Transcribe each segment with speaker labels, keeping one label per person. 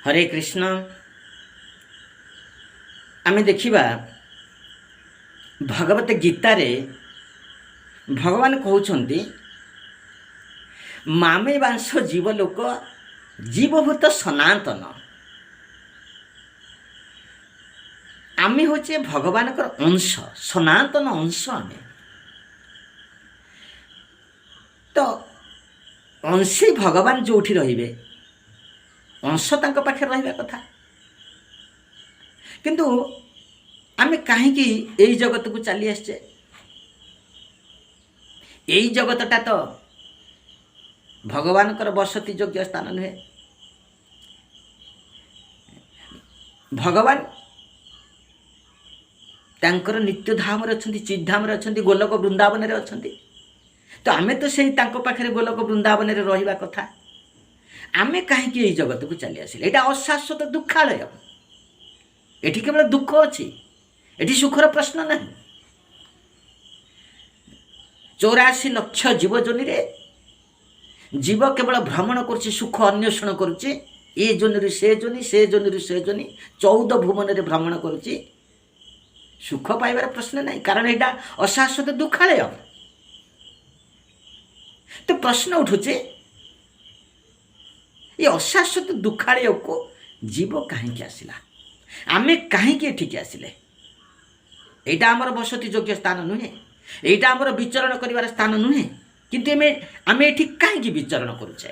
Speaker 1: हरे कृष्ण। आमे देखिबा भगवत गीतार भगवान कहउछन्ति मामे वांश जीवलोक जीवभूत सनातन। आमे होचे भगवान अंश, सनातन अंश। आमे तो अंशी भगवान जोठी रहिबे, अंश तांको पाखे रहिबा कथा। किंतु आमे काहेकि एई जगत को चली आछे? एई जगतटा तो भगवान बसति योग्य स्थान नुहे। भगवान तांकर नित्य धाम रे अछंती, चिद्धाम रे अछंती, गोलक वृंदावन रे अछंती। तो आमे तो सेही तांको पाखरे गोलक वृंदावन रे रहिबा कथा। आमे काहेकि एई जगत को चली आसिले? एटा अशाश्वत दुःखालय। एठी केवल दुःख अछि, एठी सुखर प्रश्न नहीं। 84 लक्ष जीव जोनि रे जीव केवल भ्रमण करुछि, सुख अन्वेषण करुछि। ए जोनि से जोनि, से जोनि से जोनि, 14 भुवन रे भ्रमण करुछि। सुख पाइबार प्रश्न नहीं, कारण एटा अशाश्वत दुःखालय। तो प्रश्न उठुचे ये अशाश्वत दुःखालय को जीव काहेकि आसिला? आमे काहेकि एठिक आसिले? एटा हमर बसति योग्य स्थान नुहे, एटा हमर विचरण करिवार स्थान नुहे। किंतु आमे एठी काहेकि विचरण करूछे?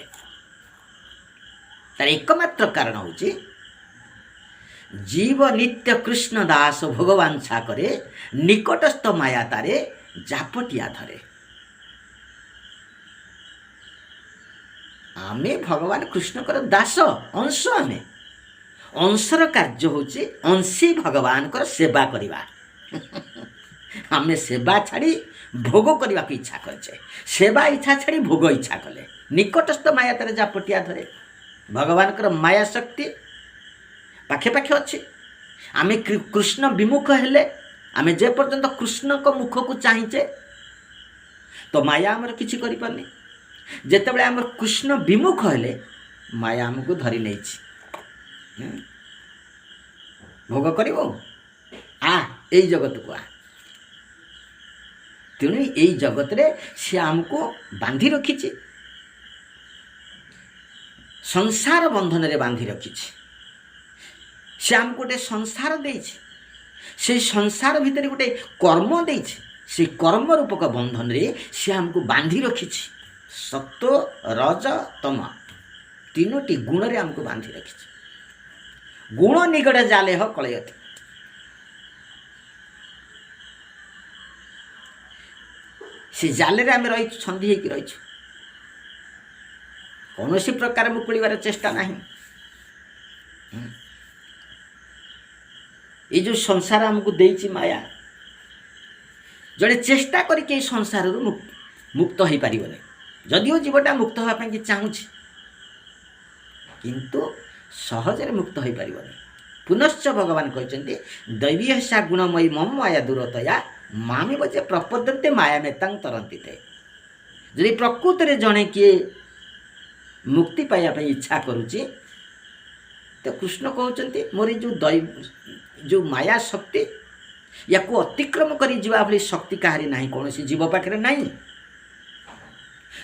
Speaker 1: तार एकमात्र कारण होची जीव नित्य कृष्ण दास भगवान छाकरे निकटस्थ माया तारे जापटिया धरे। आमे भगवान कृष्ण कर दास, अंश। आमे अंशर कार्य होची अंशी भगवान कर सेवा करिवा। आमे सेवा छाड़ी भोग करने को इच्छा करे। सेवा इच्छा छाड़ी भोग इच्छा कले निकटस्थ माया तारे जापटिया धरे। भगवान कर माया शक्ति पाखे पाखे अच्छी। आमे कृष्ण विमुख हेले, आमे जे पर्यंत कृष्ण को मुख को चाहिए तो माया आमर किछि करि पारनी। जेतेबेले आमर कृष्ण विमुख हेले माया हमको धरी नहीं भोग करिवो आ एई जगत को आ। तेणु यही जगत रे से आमको बांधी रखी, संसार बंधन रे बांधी रखी। से आमको गोटे संसार दे, से संसार भितर गोटे कर्म दे, से कर्म रूपक बंधन रे से आमको बांधी रखी। सत्व रज तम तीनोटी गुण रे आमको बांधी रखी। गुण निगड़ जाले ह कलयति। से जाले रे आमे रही छंदी हेकि रही कौन सी प्रकार मुकुलिबार चेष्टा नहीं। ये जो संसार हमको देइछि माया, जड़े चेष्टा करके संसार मुक्त हो पारिबने। जदिओ जीवटा मुक्त होगा कि चाहूछि किंतु सहजरे मुक्त हो पारिबने। पुनश्च भगवान कहते दैवी हसा गुणमयी मम माया दूरतया मामी बचे प्रपद्यन्ते माया में तांग तरंती थे। यदि प्रकृत रे जने किए मुक्ति पाइबा पई इच्छा करूची तो कृष्ण कहते मोर जो माया शक्ति या को अतिक्रम करी जीवा भली शक्ति काहारी नाही, कौन सी जीव पाखरे नाही।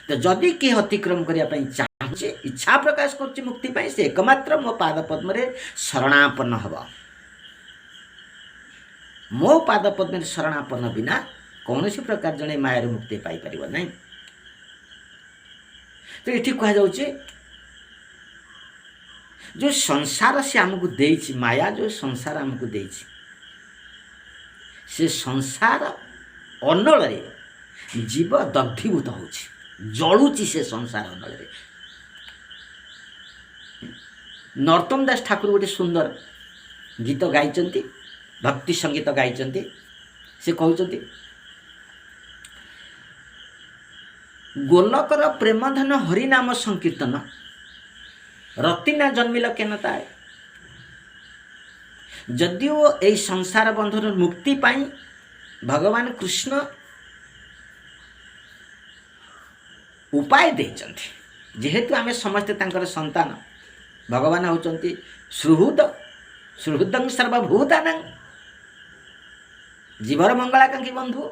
Speaker 1: तो जदि किए अतिक्रम करिया पई चाहूचे, इच्छा प्रकाश करूची मुक्ति पाई, से एकमात्र मो पाद पद्म रे शरणापन्न हबा। मो पाद पद्म शरणापन्न बिना कौन सी प्रकार जने माया मुक्ति पाई परिव नहीं। तो ये कह जाउची जो संसार से हमको देइछि, माया जो संसार हमको देइछि, से संसार अनल रे जीव दग्धीभूत होछि, जलुची। से संसार अनल रे नरोत्तम दास ठाकुर गोटे सुंदर गीत गाइचंती, भक्ति संगीत गाइचंती। से कहउचंती गोलकर प्रेमधन हरिनाम संकीर्तन रतिना जन्मिल केन ताए। जदिओ ए संसार बंधन मुक्ति पाई भगवान कृष्ण उपाय देइचंती, जेहेतु आमे समस्ते तांकर संतान, ଭଗବାନ ହେଉଛନ୍ତି ସୁହୃଦ ସୁହୃଦଂ ସର୍ବଭୂତାନାଂ, ଜୀବର ମଙ୍ଗଳାକାଂକ୍ଷୀ ବନ୍ଧୁ।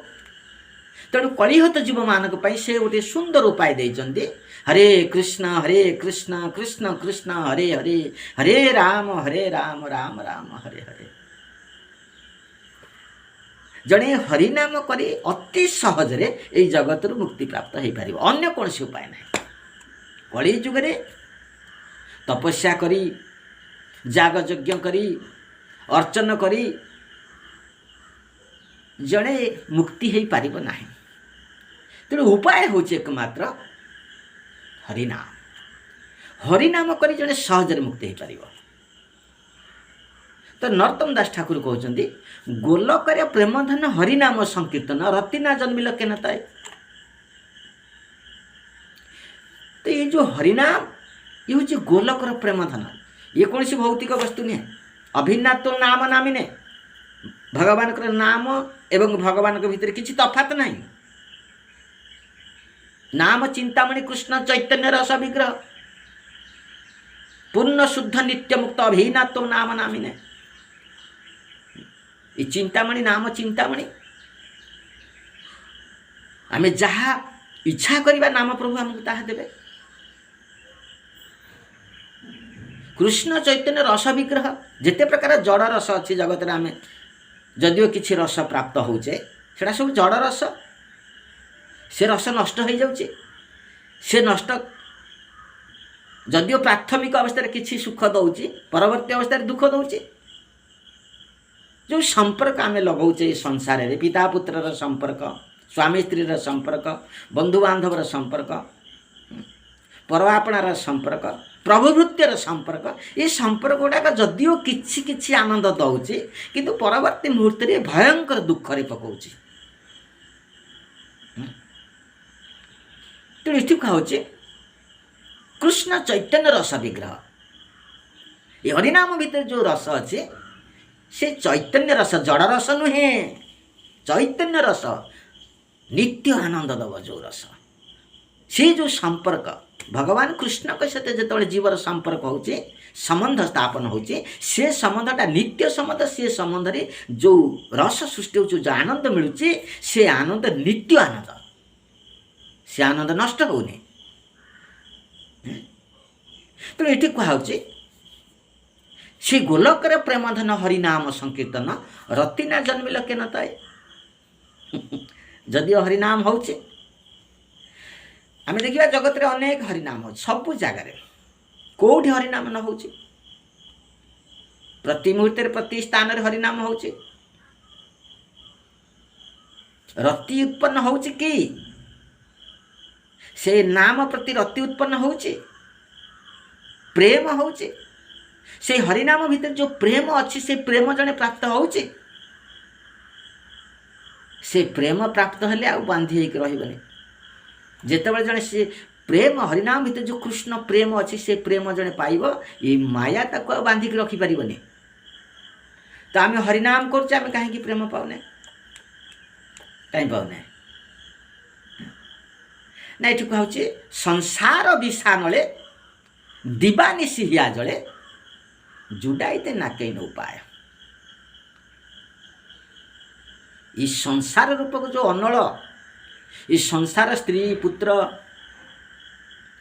Speaker 1: ତେଣୁ କଳିହତ ଜୀବମାନଙ୍କ ପାଇଁ ସେ ଗୋଟିଏ ସୁନ୍ଦର ଉପାୟ ଦେଇଛନ୍ତି। ହରେ କୃଷ୍ଣ କୃଷ୍ଣ କୃଷ୍ଣ ହରେ ହରେ, ହରେ ରାମ ରାମ ରାମ ହରେ ହରେ। ଜଣେ ହରିନାମ କରି ଅତି ସହଜରେ ଏହି ଜଗତରୁ ମୁକ୍ତି ପ୍ରାପ୍ତ ହୋଇପାରିବ, ଅନ୍ୟ କୌଣସି ଉପାୟ ନାହିଁ। କଳି ଯୁଗରେ ତପସ୍ୟା କରି, ଯାଗ ଯଜ୍ଞ କରି, ଅର୍ଚ୍ଚନ କରି ଜଣେ ମୁକ୍ତି ହୋଇପାରିବ ନାହିଁ। ତେଣୁ ଉପାୟ ହେଉଛି ଏକମାତ୍ର ହରିନାମ। ହରିନାମ କରି ଜଣେ ସହଜରେ ମୁକ୍ତି ହୋଇପାରିବ। ତ ନରୋତ୍ତମ ଦାସ ଠାକୁର କହୁଛନ୍ତି, ଗୋଲକରେ ପ୍ରେମଧନ ହରିନାମ ସଂକୀର୍ତ୍ତନ ରତିନା ଜନ୍ମିଲ କେନ ଥାଏ। ତ ଏ ଯେଉଁ ହରିନାମ ଇଏ ହେଉଛି ଗୋଲକର ପ୍ରେମଧନ। ଇଏ କୌଣସି ଭୌତିକ ବସ୍ତୁ ନୁହେଁ, ଅଭିନ୍ନାତ ନାମ ନାମିନେ। ଭଗବାନଙ୍କର ନାମ ଏବଂ ଭଗବାନଙ୍କ ଭିତରେ କିଛି ତଫାତ ନାହିଁ। ନାମ ଚିନ୍ତାମଣି କୃଷ୍ଣ ଚୈତନ୍ୟ ରସ ବିଗ୍ରହ, ପୂର୍ଣ୍ଣ ଶୁଦ୍ଧ ନିତ୍ୟ ମୁକ୍ତ ଅଭିନ୍ନାତ ନାମ ନାମିନେ। ଏ ଚିନ୍ତାମଣି ନାମ ଚିନ୍ତାମଣି। ଆମେ ଯାହା ଇଚ୍ଛା କରିବା ନାମ ପ୍ରଭୁ ଆମକୁ ତାହା ଦେବେ। କୃଷ୍ଣ ଚୈତନ୍ୟ ରସ ବିଗ୍ରହ, ଯେତେ ପ୍ରକାର ଜଡ଼ ରସ ଅଛି ଜଗତରେ, ଆମେ ଯଦିଓ କିଛି ରସ ପ୍ରାପ୍ତ ହେଉଛେ ସେଟା ସବୁ ଜଡ଼ ରସ। ସେ ରସ ନଷ୍ଟ ହୋଇଯାଉଛି। ସେ ନଷ୍ଟ ଯଦିଓ ପ୍ରାଥମିକ ଅବସ୍ଥାରେ କିଛି ସୁଖ ଦେଉଛି, ପରବର୍ତ୍ତୀ ଅବସ୍ଥାରେ ଦୁଃଖ ଦେଉଛି। ଯେଉଁ ସମ୍ପର୍କ ଆମେ ଲଗାଉଛେ ଏ ସଂସାରରେ, ପିତା ପୁତ୍ରର ସମ୍ପର୍କ, ସ୍ୱାମୀ ସ୍ତ୍ରୀର ସମ୍ପର୍କ, ବନ୍ଧୁବାନ୍ଧବର ସମ୍ପର୍କ, ପରଆପଣାର ସମ୍ପର୍କ, ପ୍ରଭୁଭୃତ୍ୟର ସମ୍ପର୍କ, ଏ ସମ୍ପର୍କ ଗୁଡ଼ାକ ଯଦିଓ କିଛି କିଛି ଆନନ୍ଦ ଦେଉଛି, କିନ୍ତୁ ପରବର୍ତ୍ତୀ ମୁହୂର୍ତ୍ତରେ ଭୟଙ୍କର ଦୁଃଖରେ ପକାଉଛି। ତେଣୁ ଏଠି କୁହାହେଉଛି କୃଷ୍ଣ ଚୈତନ୍ୟ ରସ ବିଗ୍ରହ। ଏ ହରିନାମ ଭିତରେ ଯେଉଁ ରସ ଅଛି ସେ ଚୈତନ୍ୟ ରସ, ଜଡ଼ ରସ ନୁହେଁ, ଚୈତନ୍ୟ ରସ, ନିତ୍ୟ ଆନନ୍ଦ ଦେବ ଯେଉଁ ରସ। ସେ ଯେଉଁ ସମ୍ପର୍କ ଭଗବାନ କୃଷ୍ଣଙ୍କ ସହିତ ଯେତେବେଳେ ଜୀବର ସମ୍ପର୍କ ହେଉଛି, ସମ୍ବନ୍ଧ ସ୍ଥାପନ ହେଉଛି, ସେ ସମ୍ବନ୍ଧଟା ନିତ୍ୟ ସମ୍ବନ୍ଧ। ସେ ସମ୍ବନ୍ଧରେ ଯେଉଁ ରସ ସୃଷ୍ଟି ହେଉଛି, ଯେଉଁ ଆନନ୍ଦ ମିଳୁଛି, ସେ ଆନନ୍ଦ ନିତ୍ୟ ଆନନ୍ଦ। ସେ ଆନନ୍ଦ ନଷ୍ଟ ହେଉନି। ତେଣୁ ଏଠି କୁହାହେଉଛି ସେ ଗୋଲକରେ ପ୍ରେମଧନ ହରିନାମ ସଂକୀର୍ତ୍ତନ ରତିନା ଜନ୍ମିଲ କେନ ଥାଏ। ଯଦିଓ ହରିନାମ ହେଉଛି, ଆମେ ଦେଖିବା ଜଗତରେ ଅନେକ ହରିନାମ ଅଛି, ସବୁ ଜାଗାରେ। କେଉଁଠି ହରିନାମ ନ ହେଉଛି? ପ୍ରତି ମୁହୂର୍ତ୍ତରେ ପ୍ରତି ସ୍ଥାନରେ ହରିନାମ ହେଉଛି। ରତି ଉତ୍ପନ୍ନ ହେଉଛି କି? ସେ ନାମ ପ୍ରତି ରତି ଉତ୍ପନ୍ନ ହେଉଛି, ପ୍ରେମ ହେଉଛି। ସେଇ ହରିନାମ ଭିତରେ ଯେଉଁ ପ୍ରେମ ଅଛି, ସେ ପ୍ରେମ ଜଣେ ପ୍ରାପ୍ତ ହେଉଛି। ସେ ପ୍ରେମ ପ୍ରାପ୍ତ ହେଲେ ଆଉ ବାନ୍ଧି ହେଇକି ରହିବନି। ଯେତେବେଳେ ଜଣେ ସେ ପ୍ରେମ, ହରିନାମ ଭିତରେ ଯେଉଁ କୃଷ୍ଣ ପ୍ରେମ ଅଛି, ସେ ପ୍ରେମ ଜଣେ ପାଇବ, ଏଇ ମାୟା ତାକୁ ଆଉ ବାନ୍ଧିକି ରଖିପାରିବନି। ତ ଆମେ ହରିନାମ କରୁଛେ, ଆମେ କାହିଁକି ପ୍ରେମ ପାଉନେ? କାହିଁ ପାଉନେ? ନା ଏଠି କୁହାହେଉଛି ସଂସାର ବିଷାଣଳେ ଦିବାନିଶି ହିଆ ଜଳେ ଯୁଡାଇତେ ନାକେଇ ଉପାୟ। ଏ ସଂସାର ରୂପକ ଯେଉଁ ଅନଳ, ଏ ସଂସାର ସ୍ତ୍ରୀ ପୁତ୍ର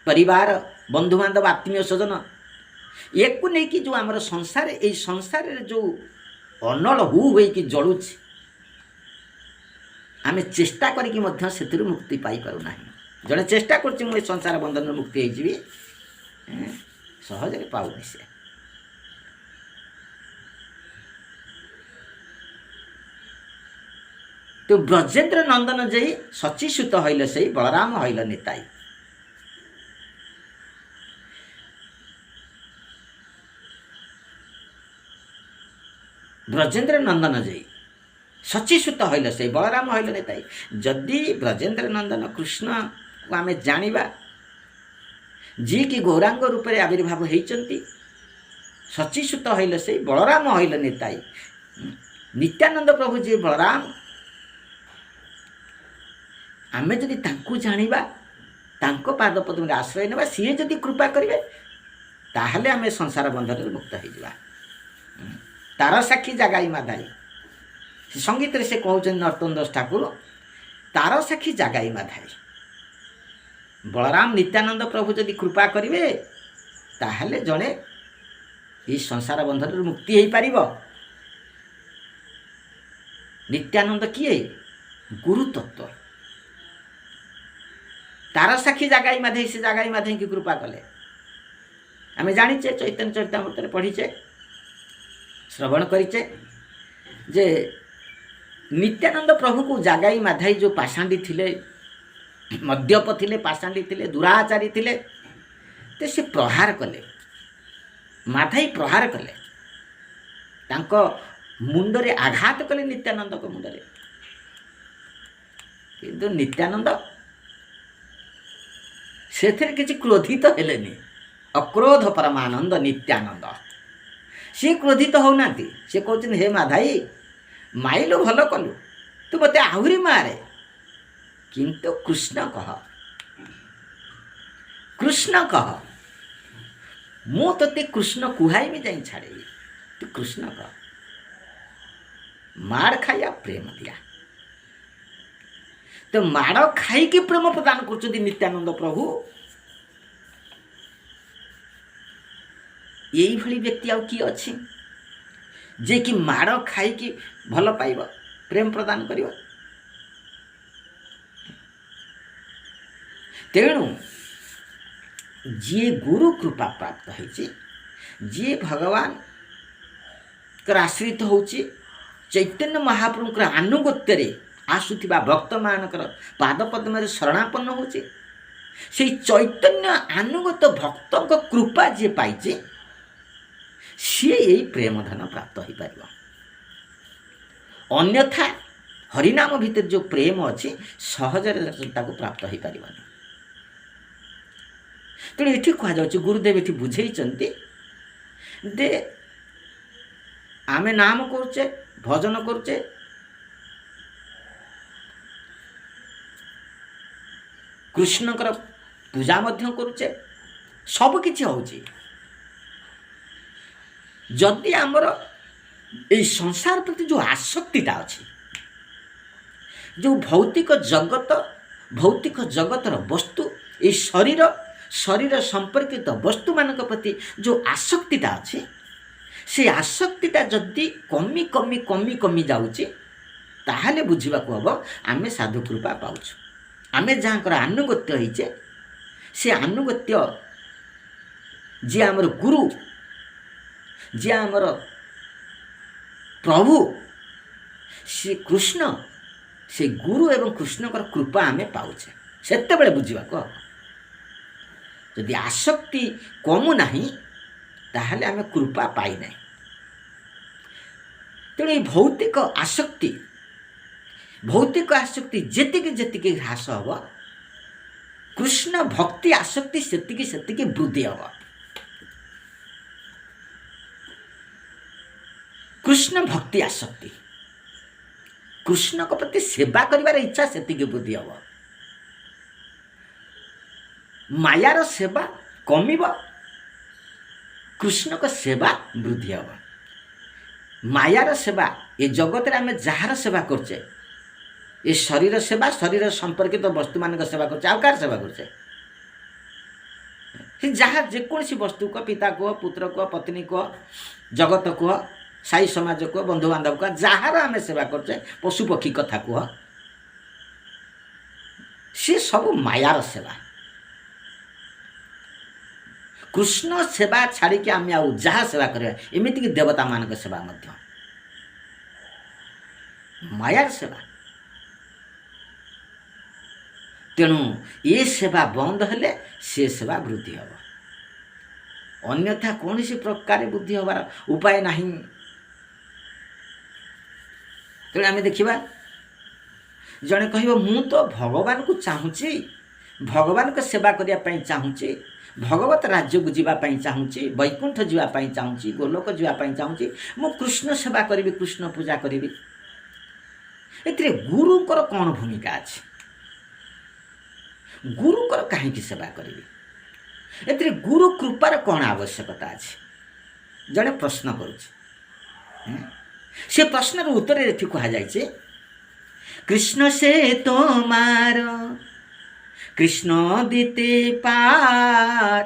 Speaker 1: ପରିବାର ବନ୍ଧୁବାନ୍ଧବ ଆତ୍ମୀୟ ସ୍ୱଜନ, ୟାକୁ ନେଇକି ଯେଉଁ ଆମର ସଂସାର, ଏଇ ସଂସାରରେ ଯେଉଁ ଅନଳ ହୁ ହୋଇକି ଜଳୁଛି, ଆମେ ଚେଷ୍ଟା କରିକି ମଧ୍ୟ ସେଥିରୁ ମୁକ୍ତି ପାଇପାରୁନାହିଁ। ଜଣେ ଚେଷ୍ଟା କରୁଛି ମୁଁ ଏ ସଂସାର ବନ୍ଧନରୁ ମୁକ୍ତି ହେଇଯିବି, ସହଜରେ ପାଉନି ସେ। ତ ବ୍ରଜେନ୍ଦ୍ର ନନ୍ଦନ ଯେଇ ସଚିସୁତ ହଇଲ ସେଇ ବଳରାମ ହଇଲ ନିତାଇ। ବ୍ରଜେନ୍ଦ୍ର ନନ୍ଦନ ଯେଇ ସଚିସୁତ ହଇଲ ସେଇ ବଳରାମ ହଇଲ ନିତାଇ। ଯଦି ବ୍ରଜେନ୍ଦ୍ର ନନ୍ଦନ କୃଷ୍ଣକୁ ଆମେ ଜାଣିବା, ଯିଏକି ଗୌରାଙ୍ଗ ରୂପରେ ଆବିର୍ଭାବ ହେଇଛନ୍ତି, ସଚିସୁତ ହଇଲ ସେଇ ବଳରାମ ହଇଲ ନିତାଇ। ନିତ୍ୟାନନ୍ଦ ପ୍ରଭୁ ଯିଏ ବଳରାମ, ଆମେ ଯଦି ତାଙ୍କୁ ଜାଣିବା, ତାଙ୍କ ପାଦପଦ୍ମରେ ଆଶ୍ରୟ ନେବା, ସିଏ ଯଦି କୃପା କରିବେ, ତାହେଲେ ଆମେ ସଂସାର ବନ୍ଧନରୁ ମୁକ୍ତ ହେଇଯିବା। ତାର ସାକ୍ଷୀ ଜାଗାଇ ମାଧାଇ, ସଙ୍ଗୀତରେ ସେ କହୁଛନ୍ତି ନର୍ତ୍ତନ ଦାସ ଠାକୁର, ତାର ସାକ୍ଷୀ ଜାଗାଇ ମାଧାଇ। ବଳରାମ ନିତ୍ୟାନନ୍ଦ ପ୍ରଭୁ ଯଦି କୃପା କରିବେ ତାହେଲେ ଜଣେ ଏହି ସଂସାର ବନ୍ଧନରୁ ମୁକ୍ତି ହେଇପାରିବ। ନିତ୍ୟାନନ୍ଦ କିଏ? ଗୁରୁ ତତ୍ତ୍ୱ। ତାର ସାକ୍ଷୀ ଜାଗାଇ ମାଧେଇ, ସେ ଜାଗାଇ ମାଧେଇକି କୃପା କଲେ। ଆମେ ଜାଣିଛେ, ଚୈତନ୍ୟ ଚରିତାମୃତରେ ପଢ଼ିଛେ, ଶ୍ରବଣ କରିଛେ ଯେ ନିତ୍ୟାନନ୍ଦ ପ୍ରଭୁକୁ ଜାଗାଇ ମାଧାଇ ଯେଉଁ ପାଷାଣ୍ଡୀ ଥିଲେ, ମଦ୍ୟପ ଥିଲେ, ପାଷାଣ୍ଡୀ ଥିଲେ, ଦୁରାଚାରୀ ଥିଲେ, ତ ସେ ପ୍ରହାର କଲେ, ମାଧାଇ ପ୍ରହାର କଲେ, ତାଙ୍କ ମୁଣ୍ଡରେ ଆଘାତ କଲେ ନିତ୍ୟାନନ୍ଦଙ୍କ ମୁଣ୍ଡରେ। କିନ୍ତୁ ନିତ୍ୟାନନ୍ଦ ସେଥିରେ କିଛି କ୍ରୋଧିତ ହେଲେନି। ଅକ୍ରୋଧ ପରମାନନ୍ଦ ନିତ୍ୟାନନ୍ଦ, ସିଏ କ୍ରୋଧିତ ହେଉନାହାନ୍ତି। ସେ କହୁଛନ୍ତି, ହେ ମାଧାଇ, ମାଇଲୁ ଭଲ କଲୁ, ତୁ ମୋତେ ଆହୁରି ମାରେ, କିନ୍ତୁ କୃଷ୍ଣ କହ, କୃଷ୍ଣ କହ, ମୁଁ ତୋତେ କୃଷ୍ଣ କୁହାଇବି, ଯାଇ ଛାଡ଼ିବି, ତୁ କୃଷ୍ଣ କହ। ମାଡ଼ ଖାଇବା ପ୍ରେମ ଦିଆ। ତ ମାଡ଼ ଖାଇକି ପ୍ରେମ ପ୍ରଦାନ କରୁଛନ୍ତି ନିତ୍ୟାନନ୍ଦ ପ୍ରଭୁ। ଏଇଭଳି ବ୍ୟକ୍ତି ଆଉ କିଏ ଅଛି ଯେ କି ମାଡ଼ ଖାଇକି ଭଲ ପାଇବ, ପ୍ରେମ ପ୍ରଦାନ କରିବ? ତେଣୁ ଯିଏ ଗୁରୁ କୃପା ପ୍ରାପ୍ତ ହେଇଛି, ଯିଏ ଭଗବାନଙ୍କର ଆଶ୍ରିତ ହେଉଛି, ଚୈତନ୍ୟ ମହାପ୍ରଭୁଙ୍କର ଆନୁଗତ୍ୟରେ ଆସୁଥିବା ଭକ୍ତମାନଙ୍କର ପାଦପଦ୍ମରେ ଶରଣାପନ୍ନ ହେଉଛି, ସେଇ ଚୈତନ୍ୟ ଆନୁଗତ ଭକ୍ତଙ୍କ କୃପା ଯିଏ ପାଇଛି, ସିଏ ଏଇ ପ୍ରେମଧନ ପ୍ରାପ୍ତ ହୋଇପାରିବ। ଅନ୍ୟଥା ହରିନାମ ଭିତରେ ଯେଉଁ ପ୍ରେମ ଅଛି, ସହଜରେ ତାକୁ ପ୍ରାପ୍ତ ହୋଇପାରିବନି। ତେଣୁ ଏଠି କୁହାଯାଉଛି, ଗୁରୁଦେବ ଏଠି ବୁଝେଇଛନ୍ତି ଯେ ଆମେ ନାମ କରୁଛେ, ଭଜନ କରୁଛେ, କୃଷ୍ଣଙ୍କର ପୂଜା ମଧ୍ୟ କରୁଛେ, ସବୁକିଛି ହେଉଛି। ଯଦି ଆମର ଏଇ ସଂସାର ପ୍ରତି ଯେଉଁ ଆସକ୍ତିଟା ଅଛି, ଯେଉଁ ଭୌତିକ ଜଗତର ବସ୍ତୁ, ଏଇ ଶରୀର ସମ୍ପର୍କିତ ବସ୍ତୁମାନଙ୍କ ପ୍ରତି ଯେଉଁ ଆସକ୍ତିଟା ଅଛି, ସେ ଆସକ୍ତିଟା ଯଦି କମି କମି କମି କମି ଯାଉଛି, ତାହେଲେ ବୁଝିବାକୁ ହେବ ଆମେ ସାଧୁ କୃପା ପାଉଛୁ। ଆମେ ଯାହାଙ୍କର ଆନୁଗତ୍ୟ ହେଇଛେ, ସେ ଆନୁଗତ୍ୟ ଯିଏ ଆମର ଗୁରୁ, ଯିଏ ଆମର ପ୍ରଭୁ, ସେ କୃଷ୍ଣ, ସେ ଗୁରୁ ଏବଂ କୃଷ୍ଣଙ୍କର କୃପା ଆମେ ପାଉଛେ। ସେତେବେଳେ ବୁଝିବାକୁ ହେବ। ଯଦି ଆସକ୍ତି କମୁ ନାହିଁ, ତାହେଲେ ଆମେ କୃପା ପାଇନାହିଁ। ତେଣୁ ଏଇ ଭୌତିକ ଆସକ୍ତି ଯେତିକି ହ୍ରାସ ହେବ, କୃଷ୍ଣ ଭକ୍ତି ଆସକ୍ତି ସେତିକି ବୃଦ୍ଧି ହେବ। କୃଷ୍ଣ ଭକ୍ତି ଆସକ୍ତି, କୃଷ୍ଣଙ୍କ ପ୍ରତି ସେବା କରିବାର ଇଚ୍ଛା ସେତିକି ବୃଦ୍ଧି ହେବ। ମାୟାର ସେବା କମିବ, କୃଷ୍ଣଙ୍କ ସେବା ବୃଦ୍ଧି ହେବ। ମାୟାର ସେବା, ଏ ଜଗତରେ ଆମେ ଯାହାର ସେବା କରୁଛେ, ଏ ଶରୀର ସେବା, ଶରୀର ସମ୍ପର୍କିତ ବସ୍ତୁମାନଙ୍କ ସେବା କରୁଛେ, ଆଉ କାହାର ସେବା କରୁଛେ? ଯାହା ଯେକୌଣସି ବସ୍ତୁ କୁହ, ପିତା କୁହ, ପୁତ୍ର କୁହ, ପତ୍ନୀ କୁହ, ଜଗତ କୁହ, ସାଇ ସମାଜ କୁହ, ବନ୍ଧୁବାନ୍ଧବ କୁହ, ଯାହାର ଆମେ ସେବା କରୁଛେ, ପଶୁପକ୍ଷୀ କଥା କୁହ, ସେ ସବୁ ମାୟାର ସେବା। କୃଷ୍ଣ ସେବା ଛାଡ଼ିକି ଆମେ ଆଉ ଯାହା ସେବା କରିବା, ଏମିତିକି ଦେବତାମାନଙ୍କ ସେବା ମଧ୍ୟ ମାୟାର ସେବା। ତେଣୁ ଏ ସେବା ବନ୍ଦ ହେଲେ ସେ ସେବା ବୃଦ୍ଧି ହେବ, ଅନ୍ୟଥା କୌଣସି ପ୍ରକାର ବୃଦ୍ଧି ହେବାର ଉପାୟ ନାହିଁ। ତେଣୁ ଆମେ ଦେଖିବା, ଜଣେ କହିବ, ମୁଁ ତ ଭଗବାନଙ୍କୁ ଚାହୁଁଛି, ଭଗବାନଙ୍କ ସେବା କରିବା ପାଇଁ ଚାହୁଁଛି, ଭଗବତ ରାଜ୍ୟକୁ ଯିବା ପାଇଁ ଚାହୁଁଛି, ବୈକୁଣ୍ଠ ଯିବା ପାଇଁ ଚାହୁଁଛି, ଗୋଲୋକ ଯିବା ପାଇଁ ଚାହୁଁଛି, ମୁଁ କୃଷ୍ଣ ସେବା କରିବି, କୃଷ୍ଣ ପୂଜା କରିବି। ଏଥିରେ ଗୁରୁଙ୍କର କ'ଣ ଭୂମିକା ଅଛି? ଗୁରୁଙ୍କର କାହିଁକି ସେବା କରିବି? ଏଥିରେ ଗୁରୁ କୃପାର କ'ଣ ଆବଶ୍ୟକତା ଅଛି? ଜଣେ ପ୍ରଶ୍ନ କରୁଛି। ସେ ପ୍ରଶ୍ନର ଉତ୍ତରରେ ଏଠି କୁହାଯାଇଛି, কৃষ্ণ সে তোমার কৃষ্ণ দিতে পার,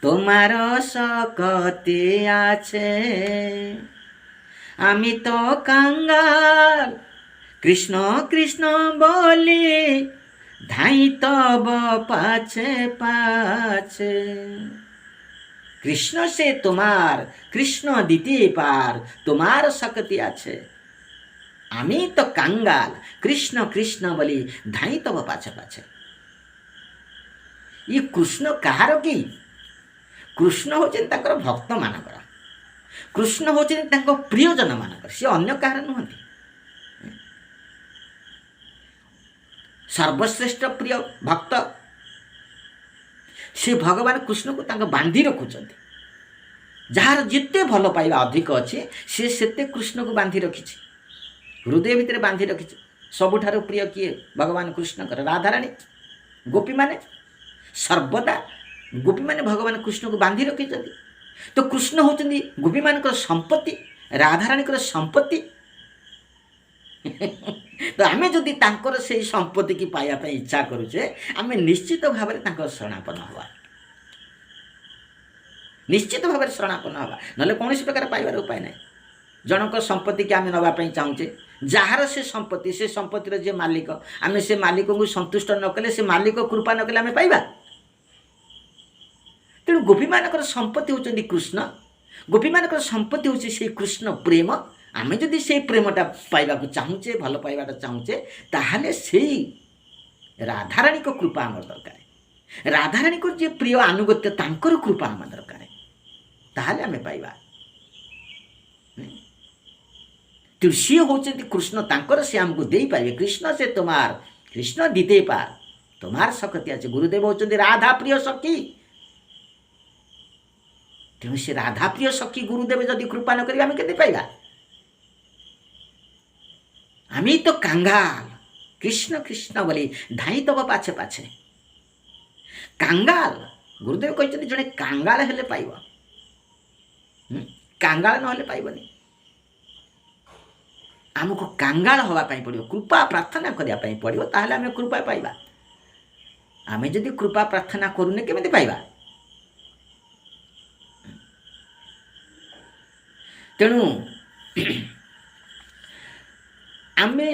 Speaker 1: তোমার শক্তি আছে, আমি তো কাঙ্গাল কৃষ্ণ কৃষ্ণ বলি ধাই তব পাছে পাছে। কৃষ্ণ সে তোমার কৃষ্ণ দিতে পার, তোমার শক্তি আছে, আমি তো কাঙ্গাল কৃষ্ণ কৃষ্ণ বলি ধাই তব পাছে পাছে। ଇ କୃଷ୍ଣ କାହାର କି? କୃଷ୍ଣ ହେଉଛନ୍ତି ତାଙ୍କର ଭକ୍ତମାନଙ୍କର, କୃଷ୍ଣ ହେଉଛନ୍ତି ତାଙ୍କ ପ୍ରିୟଜନମାନଙ୍କର, ସେ ଅନ୍ୟ କାହାର ନୁହନ୍ତି। ସର୍ବଶ୍ରେଷ୍ଠ ପ୍ରିୟ ଭକ୍ତ ସେ ଭଗବାନ କୃଷ୍ଣକୁ ତାଙ୍କ ବାନ୍ଧି ରଖୁଛନ୍ତି। ଯାହାର ଯେତେ ଭଲ ପାଇବା ଅଧିକ ଅଛି ସେ ସେତେ କୃଷ୍ଣକୁ ବାନ୍ଧି ରଖିଛି, ହୃଦୟ ଭିତରେ ବାନ୍ଧି ରଖିଛି। ସବୁଠାରୁ ପ୍ରିୟ କିଏ? ଭଗବାନ କୃଷ୍ଣଙ୍କର ରାଧାରାଣୀ। ଗୋପୀମାନେ ସର୍ବଦା ଗୋପୀମାନେ ଭଗବାନ କୃଷ୍ଣକୁ ବାନ୍ଧି ରଖିଛନ୍ତି। ତ କୃଷ୍ଣ ହେଉଛନ୍ତି ଗୋପୀମାନଙ୍କର ସମ୍ପତ୍ତି, ରାଧାରାଣୀଙ୍କର ସମ୍ପତ୍ତି। ତ ଆମେ ଯଦି ତାଙ୍କର ସେଇ ସମ୍ପତ୍ତିକି ପାଇବା ପାଇଁ ଇଚ୍ଛା କରୁଛେ, ଆମେ ନିଶ୍ଚିତ ଭାବରେ ତାଙ୍କର ଶରଣାପନ୍ନ ହେବା, ନିଶ୍ଚିତ ଭାବରେ ଶରଣାପନ୍ନ ହେବା, ନହେଲେ କୌଣସି ପ୍ରକାର ପାଇବାର ଉପାୟ ନାହିଁ। ଜଣଙ୍କ ସମ୍ପତ୍ତିକି ଆମେ ନେବା ପାଇଁ ଚାହୁଁଛେ, ଯାହାର ସେ ସମ୍ପତ୍ତି, ସେ ସମ୍ପତ୍ତିର ଯେ ମାଲିକ, ଆମେ ସେ ମାଲିକଙ୍କୁ ସନ୍ତୁଷ୍ଟ ନ କଲେ, ସେ ମାଲିକ କୃପା ନ କଲେ ଆମେ ପାଇବା। ତେଣୁ ଗୋପୀମାନଙ୍କର ସମ୍ପତ୍ତି ହେଉଛନ୍ତି କୃଷ୍ଣ, ଗୋପୀମାନଙ୍କର ସମ୍ପତ୍ତି ହେଉଛି ସେଇ କୃଷ୍ଣ ପ୍ରେମ। ଆମେ ଯଦି ସେଇ ପ୍ରେମଟା ପାଇବାକୁ ଚାହୁଁଛେ, ଭଲ ପାଇବାଟା ଚାହୁଁଛେ, ତାହେଲେ ସେଇ ରାଧାରାଣୀଙ୍କ କୃପା ଆମର ଦରକାର। ରାଧାରାଣୀଙ୍କର ଯିଏ ପ୍ରିୟ ଆନୁଗତ୍ୟ, ତାଙ୍କର କୃପା ଆମର ଦରକାର, ତାହେଲେ ଆମେ ପାଇବା। ତେଣୁ ସିଏ ହେଉଛନ୍ତି କୃଷ୍ଣ, ତାଙ୍କର ସେ ଆମକୁ ଦେଇପାରିବେ। କୃଷ୍ଣ ସେ ତୁମାର କୃଷ୍ଣ ଦିତେ ପାର, ତୁମାର ଶକ୍ତି ଅଛି। ଗୁରୁଦେବ ହେଉଛନ୍ତି ରାଧା ପ୍ରିୟ ସଖୀ। ତେଣୁ ସେ ରାଧା ପ୍ରିୟ ସଖୀ ଗୁରୁଦେବ ଯଦି କୃପା ନ କରିବେ ଆମେ କେତେ ପାଇବା? আমি তো কাঙ্গাল কৃষ্ণ কৃষ্ণ বলি ধাই তব পাছে পাছে। কাঙ্গাল গুরুদেব କହିଛନ୍ତି ଜଣେ କାଙ୍ଗାଳ ହେଲେ ପାଇବ, କାଙ୍ଗାଳ ନହେଲେ ପାଇବନି। ଆମକୁ କାଙ୍ଗାଳ ହେବା ପାଇଁ ପଡ଼ିବ, କୃପା ପ୍ରାର୍ଥନା କରିବା ପାଇଁ ପଡ଼ିବ, ତାହେଲେ ଆମେ କୃପା ପାଇବା। ଆମେ ଯଦି କୃପା ପ୍ରାର୍ଥନା କରୁନେ କେମିତି ପାଇବା? ତେଣୁ ଆମେ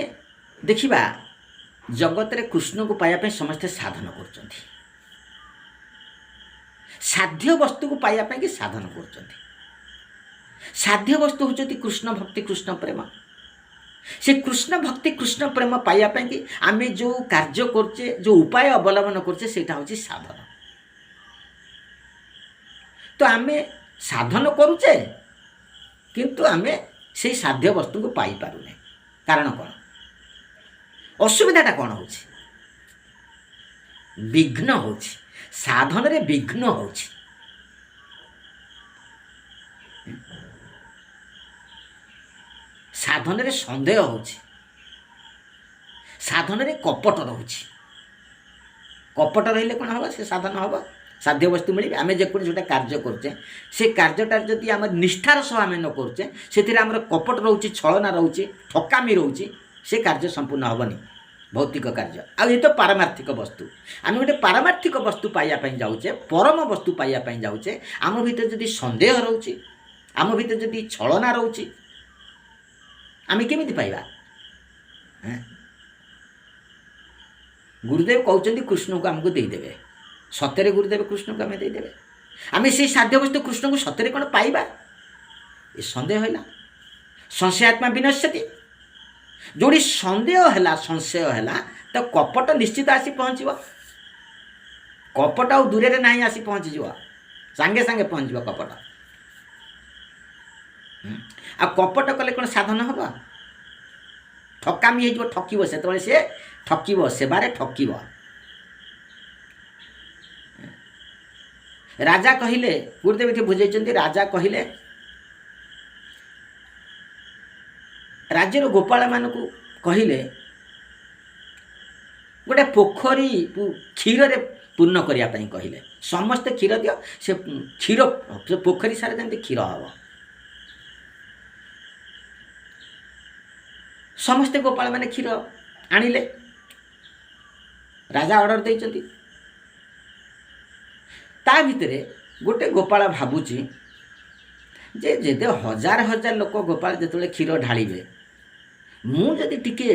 Speaker 1: ଦେଖିବା ଜଗତରେ କୃଷ୍ଣକୁ ପାଇବା ପାଇଁ ସମସ୍ତେ ସାଧନ କରୁଛନ୍ତି, ସାଧ୍ୟ ବସ୍ତୁକୁ ପାଇବା ପାଇଁକି ସାଧନ କରୁଛନ୍ତି। ସାଧ୍ୟ ବସ୍ତୁ ହେଉଛନ୍ତି କୃଷ୍ଣ ଭକ୍ତି, କୃଷ୍ଣ ପ୍ରେମ। ସେ କୃଷ୍ଣ ଭକ୍ତି, କୃଷ୍ଣ ପ୍ରେମ ପାଇବା ପାଇଁକି ଆମେ ଯେଉଁ କାର୍ଯ୍ୟ କରୁଛେ, ଯେଉଁ ଉପାୟ ଅବଲମ୍ବନ କରୁଛେ, ସେଇଟା ହେଉଛି ସାଧନ। ତ ଆମେ ସାଧନ କରୁଛେ, କିନ୍ତୁ ଆମେ ସେଇ ସାଧ୍ୟ ବସ୍ତୁକୁ ପାଇପାରୁନେ। କାରଣ କ'ଣ? ଅସୁବିଧାଟା କ'ଣ ହେଉଛି? ବିଘ୍ନ ହେଉଛି, ସାଧନରେ ବିଘ୍ନ ହେଉଛି। ସାଧନରେ ସନ୍ଦେହ ହେଉଛି, ସାଧନରେ କପଟ ରହୁଛି। କପଟ ରହିଲେ କ'ଣ ହେବ? ସେ ସାଧନ ହେବ, ସାଧ୍ୟ ବସ୍ତୁ ମିଳିବେ। ଆମେ ଯେକୌଣସି ଗୋଟେ କାର୍ଯ୍ୟ କରୁଛେ, ସେ କାର୍ଯ୍ୟଟା ଯଦି ଆମେ ନିଷ୍ଠାର ସହ ଆମେ ନ କରୁଛେ, ସେଥିରେ ଆମର କପଟ ରହୁଛି, ଛଳନା ରହୁଛି, ଠକାମି ରହୁଛି, ସେ କାର୍ଯ୍ୟ ସମ୍ପୂର୍ଣ୍ଣ ହେବନି, ଭୌତିକ କାର୍ଯ୍ୟ। ଆଉ ଏ ତ ପାରମାର୍ଥିକ ବସ୍ତୁ। ଆମେ ଗୋଟେ ପାରମାର୍ଥିକ ବସ୍ତୁ ପାଇବା ପାଇଁ ଯାଉଛେ, ପରମ ବସ୍ତୁ ପାଇବା ପାଇଁ ଯାଉଛେ, ଆମ ଭିତରେ ଯଦି ସନ୍ଦେହ ରହୁଛି, ଆମ ଭିତରେ ଯଦି ଛଳନା ରହୁଛି, ଆମେ କେମିତି ପାଇବା? ଗୁରୁଦେବ କହୁଛନ୍ତି କୃଷ୍ଣକୁ ଆମକୁ ଦେଇଦେବେ। ସତରେ ଗୁରୁଦେବ କୃଷ୍ଣକୁ ଆମେ ଦେଇଦେବେ? ଆମେ ସେଇ ସାଧ୍ୟ ବସ୍ତୁ କୃଷ୍ଣକୁ ସତରେ କ'ଣ ପାଇବା? ଏ ସନ୍ଦେହ ହେଲା, ସଂଶୟାତ୍ମା ବିନଶ୍ୟତି। ଯେଉଁଠି ସନ୍ଦେହ ହେଲା, ସଂଶୟ ହେଲା, ତ କପଟ ନିଶ୍ଚିତ ଆସି ପହଞ୍ଚିବ। କପଟ ଆଉ ଦୂରରେ ନାହିଁ, ଆସି ପହଞ୍ଚିଯିବ, ସାଙ୍ଗେ ସାଙ୍ଗେ ପହଞ୍ଚିବ କପଟ। ଆଉ କପଟ କଲେ କ'ଣ ସାଧନ ହେବ? ଠକାମି ହେଇଯିବ, ଠକିବ। ସେତେବେଳେ ସେ ଠକିବ, ସେବାରେ ଠକିବ। ରାଜା କହିଲେ, ଗୁରୁଦେବ ଏଠି ବୁଝେଇଛନ୍ତି, ରାଜା କହିଲେ ରାଜ୍ୟର ଗୋପାଳମାନଙ୍କୁ କହିଲେ ଗୋଟେ ପୋଖରୀ କ୍ଷୀରରେ ପୂର୍ଣ୍ଣ କରିବା ପାଇଁ କହିଲେ। ସମସ୍ତେ କ୍ଷୀର ଦିଅ, ସେ କ୍ଷୀର ସେ ପୋଖରୀ ସାରା ଯେମିତି କ୍ଷୀର ହେବ। ସମସ୍ତେ ଗୋପାଳମାନେ କ୍ଷୀର ଆଣିଲେ। ରାଜା ଅର୍ଡ଼ର ଦେଇଛନ୍ତି। ତା ଭିତରେ ଗୋଟେ ଗୋପାଳ ଭାବୁଛି ଯେ ଯେତେ ହଜାର ହଜାର ଲୋକ ଗୋପାଳ ଯେତେବେଳେ କ୍ଷୀର ଢାଳିବେ, ମୁଁ ଯଦି ଟିକେ